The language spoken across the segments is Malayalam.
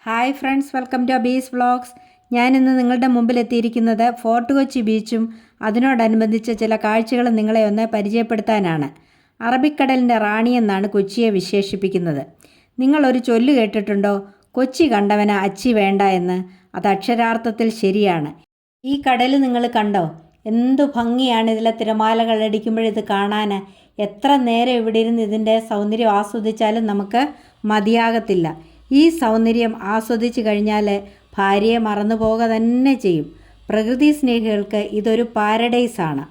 Hi friends, welcome to Abi's vlogs. ഞാനിന്ന് നിങ്ങളുടെ മുമ്പിലെത്തിയിരിക്കുന്നത് ഫോർട്ട് കൊച്ചി ബീച്ചും അതിനോടനുബന്ധിച്ച ചില കാഴ്ചകളും നിങ്ങളെ ഒന്ന് പരിചയപ്പെടുത്താനാണ്. അറബിക്കടലിൻ്റെ റാണി എന്നാണ് കൊച്ചിയെ വിശേഷിപ്പിക്കുന്നത്. നിങ്ങളൊരു ചൊല്ല് കേട്ടിട്ടുണ്ടോ? കൊച്ചി കണ്ടവന് അച്ചി വേണ്ട എന്ന്. അത് അക്ഷരാർത്ഥത്തിൽ ശരിയാണ്. ഈ കടൽ നിങ്ങൾ കണ്ടോ? എന്തു ഭംഗിയാണ് ഇതിലെ തിരമാലകൾ അടിക്കുമ്പോഴിത് കാണാൻ. എത്ര നേരം ഇവിടെ ഇരുന്ന് ഇതിൻ്റെ സൗന്ദര്യം ആസ്വദിച്ചാലും നമുക്ക് മതിയാകത്തില്ല. ഈ സൗന്ദര്യം ആസ്വദിച്ചു കഴിഞ്ഞാൽ ഭാര്യയെ മറന്നു പോകുക തന്നെ ചെയ്യും. പ്രകൃതി സ്നേഹികൾക്ക് ഇതൊരു പാരഡൈസാണ്.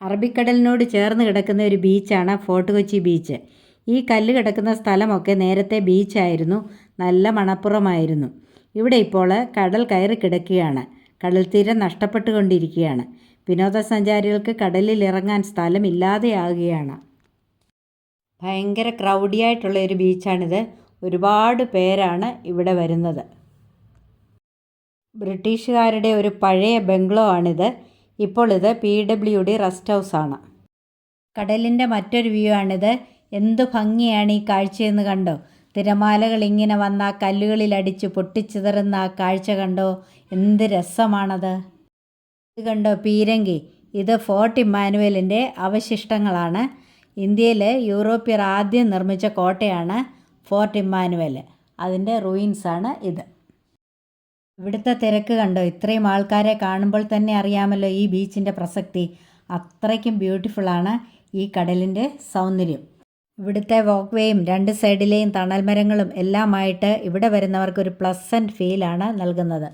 അറബിക്കടലിനോട് ചേർന്ന് കിടക്കുന്ന ഒരു ബീച്ചാണ് ഫോർട്ട് കൊച്ചി ബീച്ച്. ഈ കല്ല് കിടക്കുന്ന സ്ഥലമൊക്കെ നേരത്തെ ബീച്ചായിരുന്നു. നല്ല മണപ്പുറമായിരുന്നു. ഇവിടെ ഇപ്പോൾ കടൽ കയറി കിടക്കുകയാണ്. കടൽ തീരം നഷ്ടപ്പെട്ടുകൊണ്ടിരിക്കുകയാണ്. വിനോദസഞ്ചാരികൾക്ക് കടലിൽ ഇറങ്ങാൻ സ്ഥലമില്ലാതെയാകുകയാണ്. ഭയങ്കര ക്രൗഡിയായിട്ടുള്ള ഒരു ബീച്ചാണിത്. ഒരുപാട് പേരാണ് ഇവിടെ വരുന്നത്. ബ്രിട്ടീഷുകാരുടെ ഒരു പഴയ ബംഗ്ലോ ആണിത്. ഇപ്പോൾ ഇത് PWD റെസ്റ്റ് ഹൗസാണ്. കടലിൻ്റെ മറ്റൊരു വ്യൂ ആണിത്. എന്തു ഭംഗിയാണ് ഈ കാഴ്ചയെന്ന് കണ്ടോ? തിരമാലകൾ ഇങ്ങനെ വന്ന കല്ലുകളിലടിച്ച് പൊട്ടിച്ചിതറുന്ന ആ കാഴ്ച കണ്ടോ? എന്ത് രസമാണത്. ഇത് കണ്ടോ പീരങ്കി? ഇത് ഫോർട്ട് ഇമ്മാനുവലിൻ്റെ അവശിഷ്ടങ്ങളാണ്. ഇന്ത്യയിൽ യൂറോപ്യർ ആദ്യം നിർമ്മിച്ച കോട്ടയാണ് ഫോർട്ട് ഇമ്മാനുവൽ. അതിൻ്റെ റൂയിൻസാണ് ഇത്. ഇവിടുത്തെ തിരക്ക് കണ്ടോ? ഇത്രയും ആൾക്കാരെ കാണുമ്പോൾ തന്നെ അറിയാമല്ലോ ഈ ബീച്ചിൻ്റെ പ്രസക്തി. അത്രയ്ക്കും ബ്യൂട്ടിഫുള്ളാണ് ഈ കടലിൻ്റെ സൗന്ദര്യം. ഇവിടുത്തെ വോക്ക്വേയും രണ്ട് സൈഡിലെയും തണൽ മരങ്ങളും എല്ലാമായിട്ട് ഇവിടെ വരുന്നവർക്കൊരു പ്ലസൻറ്റ് ഫീലാണ് നൽകുന്നത്.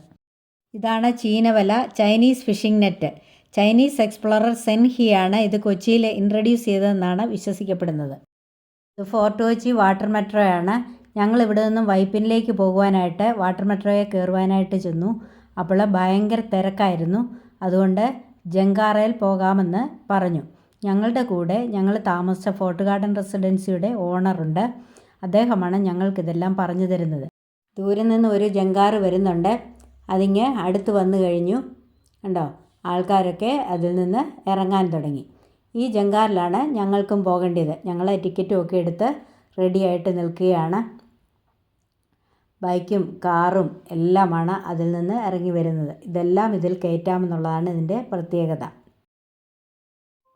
ഇതാണ് ചീനവല, Chinese fishing net. Chinese explorer Zheng ഹിയാണ് ഇത് കൊച്ചിയിൽ ഇൻട്രൊഡ്യൂസ് ചെയ്തതെന്നാണ് വിശ്വസിക്കപ്പെടുന്നത്. ഇത് ഫോർട്ട് കൊച്ചി വാട്ടർ മെട്രോയാണ്. ഞങ്ങൾ ഇവിടെ നിന്നും വൈപ്പിനിലേക്ക് പോകുവാനായിട്ട് വാട്ടർ മെട്രോയെ കയറുവാനായിട്ട് ചെന്നു. അപ്പോൾ ഭയങ്കര തിരക്കായിരുന്നു. അതുകൊണ്ട് ജങ്കാറയിൽ പോകാമെന്ന് പറഞ്ഞു. ഞങ്ങളുടെ കൂടെ ഞങ്ങൾ താമസിച്ച ഫോർട്ട് ഗാർഡൻ റെസിഡൻസിയുടെ ഓണറുണ്ട്. അദ്ദേഹമാണ് ഞങ്ങൾക്കിതെല്ലാം പറഞ്ഞു തരുന്നത്. ദൂരെ നിന്ന് ഒരു ജങ്കാറ് വരുന്നുണ്ട്. അതിങ്ങ് അടുത്ത് വന്നു കഴിഞ്ഞു. കണ്ടോ? ആൾക്കാരൊക്കെ അതിൽ നിന്ന് ഇറങ്ങാൻ തുടങ്ങി. ഈ ജങ്കാറിലാണ് ഞങ്ങൾക്കും പോകേണ്ടത്. ഞങ്ങൾ ടിക്കറ്റും ഒക്കെ എടുത്ത് റെഡിയായിട്ട് നിൽക്കുകയാണ്. ബൈക്കും കാറും എല്ലാമാണ് അതിൽ നിന്ന് ഇറങ്ങി വരുന്നത്. ഇതെല്ലാം ഇതിൽ കയറ്റാമെന്നുള്ളതാണ് ഇതിൻ്റെ പ്രത്യേകത.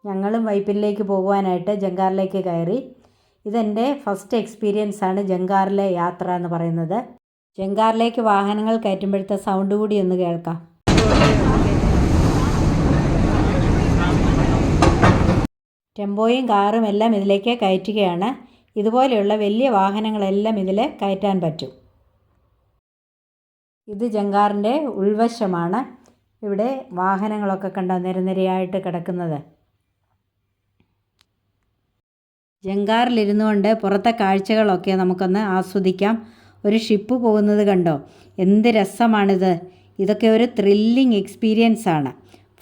ഞങ്ങളും വൈപ്പിനിലേക്ക് പോകുവാനായിട്ട് ജങ്കാറിലേക്ക് കയറി. ഇതെൻ്റെ ഫസ്റ്റ് എക്സ്പീരിയൻസ് ആണ് ജങ്കാറിലെ യാത്ര എന്ന് പറയുന്നത്. ജങ്കാറിലേക്ക് വാഹനങ്ങൾ കയറ്റുമ്പോഴത്തെ സൗണ്ട് കൂടി ഒന്ന് കേൾക്കാം. ടെമ്പോയും കാറും എല്ലാം ഇതിലേക്ക് കയറ്റുകയാണ്. ഇതുപോലെയുള്ള വലിയ വാഹനങ്ങളെല്ലാം ഇതിൽ കയറ്റാൻ പറ്റും. ഇത് ജങ്കാറിൻ്റെ ഉൾവശമാണ്. ഇവിടെ വാഹനങ്ങളൊക്കെ കണ്ടോ നിരനിരയായിട്ട് കിടക്കുന്നത്. ജങ്കാറിലിരുന്നു കൊണ്ട് പുറത്തെ കാഴ്ചകളൊക്കെ നമുക്കൊന്ന് ആസ്വദിക്കാം. ഒരു ഷിപ്പ് പോകുന്നത് കണ്ടോ? എന്ത് രസമാണിത്. ഇതൊക്കെ ഒരു ത്രില്ലിംഗ് എക്സ്പീരിയൻസ് ആണ്.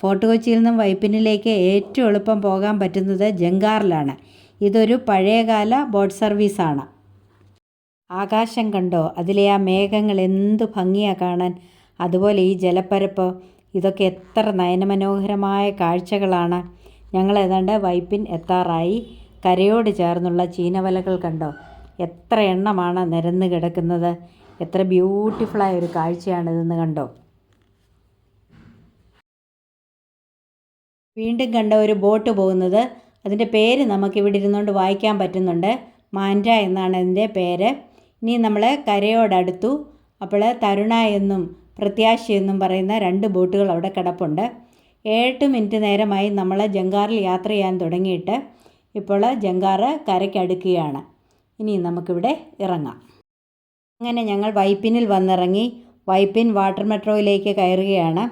ഫോർട്ട് കൊച്ചിയിൽ നിന്നും വൈപ്പിനിലേക്ക് ഏറ്റവും എളുപ്പം പോകാൻ പറ്റുന്നത് ജങ്കാറിലാണ്. ഇതൊരു പഴയകാല ബോട്ട് സർവീസാണ്. ആകാശം കണ്ടോ? അതിലെ ആ മേഘങ്ങൾ എന്ത് ഭംഗിയാണ് കാണാൻ. അതുപോലെ ഈ ജലപ്പരപ്പ്, ഇതൊക്കെ എത്ര നയനമനോഹരമായ കാഴ്ചകളാണ്. ഞങ്ങൾ ഏതാണ്ട് വൈപ്പിൻ എത്താറായി. കരയോട് ചേർന്നുള്ള ചീനവലകൾ കണ്ടോ? എത്ര എണ്ണമാണ് നിരന്ന് കിടക്കുന്നത്. എത്ര ബ്യൂട്ടിഫുള്ളായ ഒരു കാഴ്ചയാണിതെന്ന് കണ്ടോ? വീണ്ടും കണ്ട ഒരു ബോട്ട് പോകുന്നത്. അതിൻ്റെ പേര് നമുക്കിവിടെ ഇരുന്നുകൊണ്ട് വായിക്കാൻ പറ്റുന്നുണ്ട്. മാൻഡ എന്നാണ് അതിൻ്റെ പേര്. ഇനി നമ്മൾ കരയോടടുത്തു. അപ്പോൾ തരുണ എന്നും പ്രത്യാശ എന്നും പറയുന്ന രണ്ട് ബോട്ടുകൾ അവിടെ കിടപ്പുണ്ട്. 8 മിനിറ്റ് നേരമായി നമ്മൾ ജങ്കാറിൽ യാത്ര ചെയ്യാൻ തുടങ്ങിയിട്ട്. ഇപ്പോൾ ജങ്കാറ് കരയ്ക്കടുക്കുകയാണ്. ഇനി നമുക്കിവിടെ ഇറങ്ങാം. അങ്ങനെ ഞങ്ങൾ വൈപ്പിനിൽ വന്നിറങ്ങി. വൈപ്പിൻ വാട്ടർ മെട്രോയിലേക്ക് കയറുകയാണ്.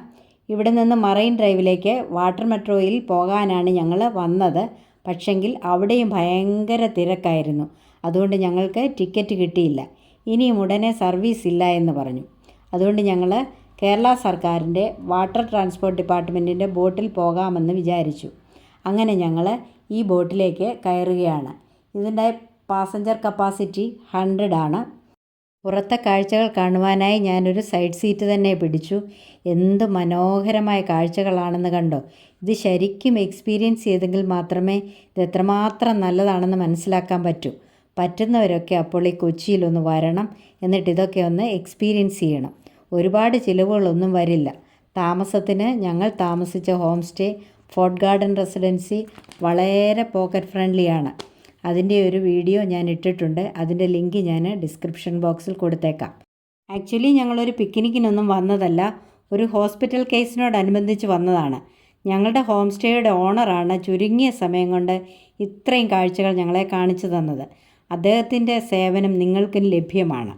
ഇവിടെ നിന്ന് മറൈൻ ഡ്രൈവിലേക്ക് വാട്ടർ മെട്രോയിൽ പോകാനാണ് ഞങ്ങൾ വന്നത്. പക്ഷെങ്കിൽ അവിടെയും ഭയങ്കര തിരക്കായിരുന്നു. അതുകൊണ്ട് ഞങ്ങൾക്ക് ടിക്കറ്റ് കിട്ടിയില്ല. ഇനിയും ഉടനെ സർവീസ് ഇല്ല എന്ന് പറഞ്ഞു. അതുകൊണ്ട് ഞങ്ങൾ കേരള സർക്കാരിൻ്റെ വാട്ടർ ട്രാൻസ്പോർട്ട് ഡിപ്പാർട്ട്മെൻറ്റിൻ്റെ ബോട്ടിൽ പോകാമെന്ന് വിചാരിച്ചു. അങ്ങനെ ഞങ്ങൾ ഈ ബോട്ടിലേക്ക് കയറുകയാണ്. ഇതിൻ്റെ പാസഞ്ചർ കപ്പാസിറ്റി 100 ആണ്. പുറത്തെ കാഴ്ചകൾ കാണുവാനായി ഞാനൊരു സൈഡ് സീറ്റ് തന്നെ പിടിച്ചു. എന്ത് മനോഹരമായ കാഴ്ചകളാണെന്ന് കണ്ടോ? ഇത് ശരിക്കും എക്സ്പീരിയൻസ് ചെയ്തെങ്കിൽ മാത്രമേ ഇത് എത്രമാത്രം നല്ലതാണെന്ന് മനസ്സിലാക്കാൻ പറ്റൂ. പറ്റുന്നവരൊക്കെ അപ്പോൾ ഈ കൊച്ചിയിലൊന്ന് വരണം. എന്നിട്ട് ഇതൊക്കെ ഒന്ന് എക്സ്പീരിയൻസ് ചെയ്യണം. ഒരുപാട് ചിലവുകളൊന്നും വരില്ല. താമസത്തിന് ഞങ്ങൾ താമസിച്ച home stay fort garden residency വളരെ പോക്കറ്റ് ഫ്രണ്ട്ലിയാണ്. അതിൻ്റെ ഒരു വീഡിയോ ഞാൻ ഇട്ടിട്ടുണ്ട്. അതിൻ്റെ ലിങ്ക് ഞാൻ ഡിസ്ക്രിപ്ഷൻ ബോക്സിൽ കൊടുത്തേക്കാം. ആക്ച്വലി ഞങ്ങളൊരു പിക്നിക്കിനൊന്നും വന്നതല്ല, ഒരു ഹോസ്പിറ്റൽ കേസിനോടനുബന്ധിച്ച് വന്നതാണ്. ഞങ്ങളുടെ ഹോം സ്റ്റേയുടെ ഓണറാണ് ചുരുങ്ങിയ സമയം കൊണ്ട് ഇത്രയും കാഴ്ചകൾ ഞങ്ങളെ കാണിച്ചു തന്നത്. അദ്ദേഹത്തിൻ്റെ സേവനം നിങ്ങൾക്കും ലഭ്യമാണ്.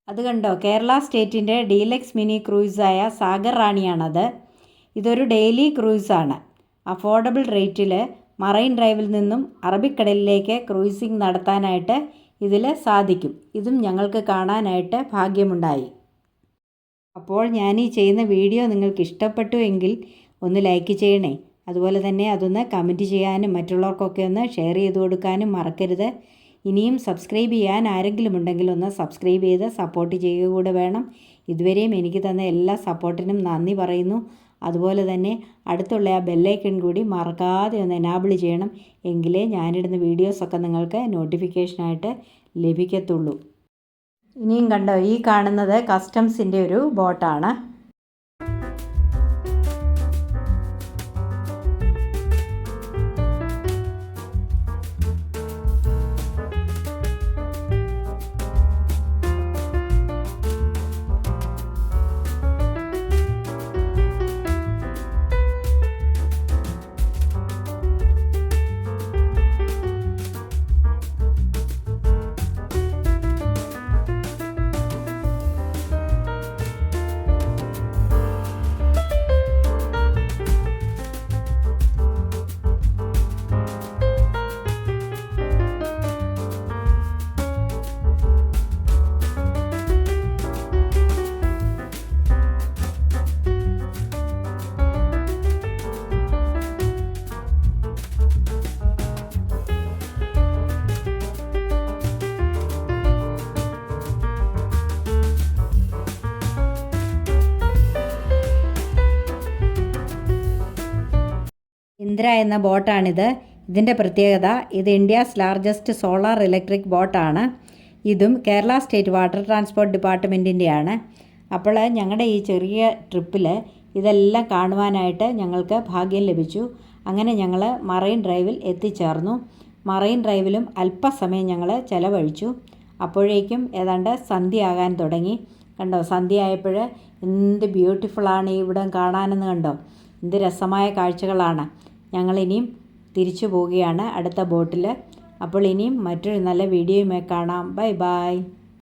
അത് കണ്ടോ, കേരള സ്റ്റേറ്റിൻ്റെ ഡീലക്സ് മിനി ക്രൂയിസായ സാഗർ റാണിയാണത്. ഇതൊരു ഡെയിലി ക്രൂയിസാണ്. അഫോർഡബിൾ റേറ്റിൽ മറൈൻ ഡ്രൈവിൽ നിന്നും അറബിക്കടലിലേക്ക് ക്രൂയിസിംഗ് നടത്താനായിട്ട് ഇതിൽ സാധിക്കും. ഇതും ഞങ്ങൾക്ക് കാണാനായിട്ട് ഭാഗ്യമുണ്ടായി. അപ്പോൾ ഞാൻ ഈ ചെയ്യുന്ന വീഡിയോ നിങ്ങൾക്ക് ഇഷ്ടപ്പെട്ടു എങ്കിൽ ഒന്ന് ലൈക്ക് ചെയ്യണേ. അതുപോലെ തന്നെ അതൊന്ന് കമൻറ്റ് ചെയ്യാനും മറ്റുള്ളവർക്കൊക്കെ ഒന്ന് ഷെയർ ചെയ്ത് കൊടുക്കാനും മറക്കരുത്. ഇനിയും സബ്സ്ക്രൈബ് ചെയ്യാൻ ആരെങ്കിലും ഉണ്ടെങ്കിൽ ഒന്ന് സബ്സ്ക്രൈബ് ചെയ്ത് സപ്പോർട്ട് ചെയ്യുക കൂടെ വേണം. ഇതുവരെയും എനിക്ക് തന്ന എല്ലാ സപ്പോർട്ടിനും നന്ദി പറയുന്നു. അതുപോലെ തന്നെ അടുത്തുള്ള ആ ബെല്ലൈക്കൺ കൂടി മറക്കാതെ ഒന്ന് എനാബിൾ ചെയ്യണം. എങ്കിലേ ഞാനിടുന്ന വീഡിയോസൊക്കെ നിങ്ങൾക്ക് നോട്ടിഫിക്കേഷനായിട്ട് ലഭിക്കത്തുള്ളൂ. ഇനിയും കണ്ടോ, ഈ കാണുന്നത് കസ്റ്റംസിൻ്റെ ഒരു ബോട്ടാണ്. ഇന്ദ്ര എന്ന ബോട്ടാണിത്. ഇതിൻ്റെ പ്രത്യേകത, ഇത് ഇന്ത്യാസ് ലാർജസ്റ്റ് സോളാർ ഇലക്ട്രിക് ബോട്ടാണ്. ഇതും കേരള സ്റ്റേറ്റ് വാട്ടർ ട്രാൻസ്പോർട്ട് ഡിപ്പാർട്ട്മെൻറ്റിൻ്റെയാണ്. അപ്പോൾ ഞങ്ങളുടെ ഈ ചെറിയ ട്രിപ്പിൽ ഇതെല്ലാം കാണുവാനായിട്ട് ഞങ്ങൾക്ക് ഭാഗ്യം ലഭിച്ചു. അങ്ങനെ ഞങ്ങൾ മറൈൻ ഡ്രൈവിൽ എത്തിച്ചേർന്നു. മറൈൻ ഡ്രൈവിലും അല്പസമയം ഞങ്ങൾ ചിലവഴിച്ചു. അപ്പോഴേക്കും ഏതാണ്ട് സന്ധ്യയാകാൻ തുടങ്ങി. കണ്ടോ, സന്ധ്യയായപ്പോൾ എന്ത് ബ്യൂട്ടിഫുള്ളാണ് ഈ ഇവിടം കാണാനെന്ന് കണ്ടോ. എന്ത് രസമായ കാഴ്ചകളാണ്. ഞങ്ങളിനിയും തിരിച്ചു പോവുകയാണ് അടുത്ത ബോട്ടിൽ. അപ്പോൾ ഇനിയും മറ്റൊരു നല്ല വീഡിയോയുമായി കാണാം. Bye bye.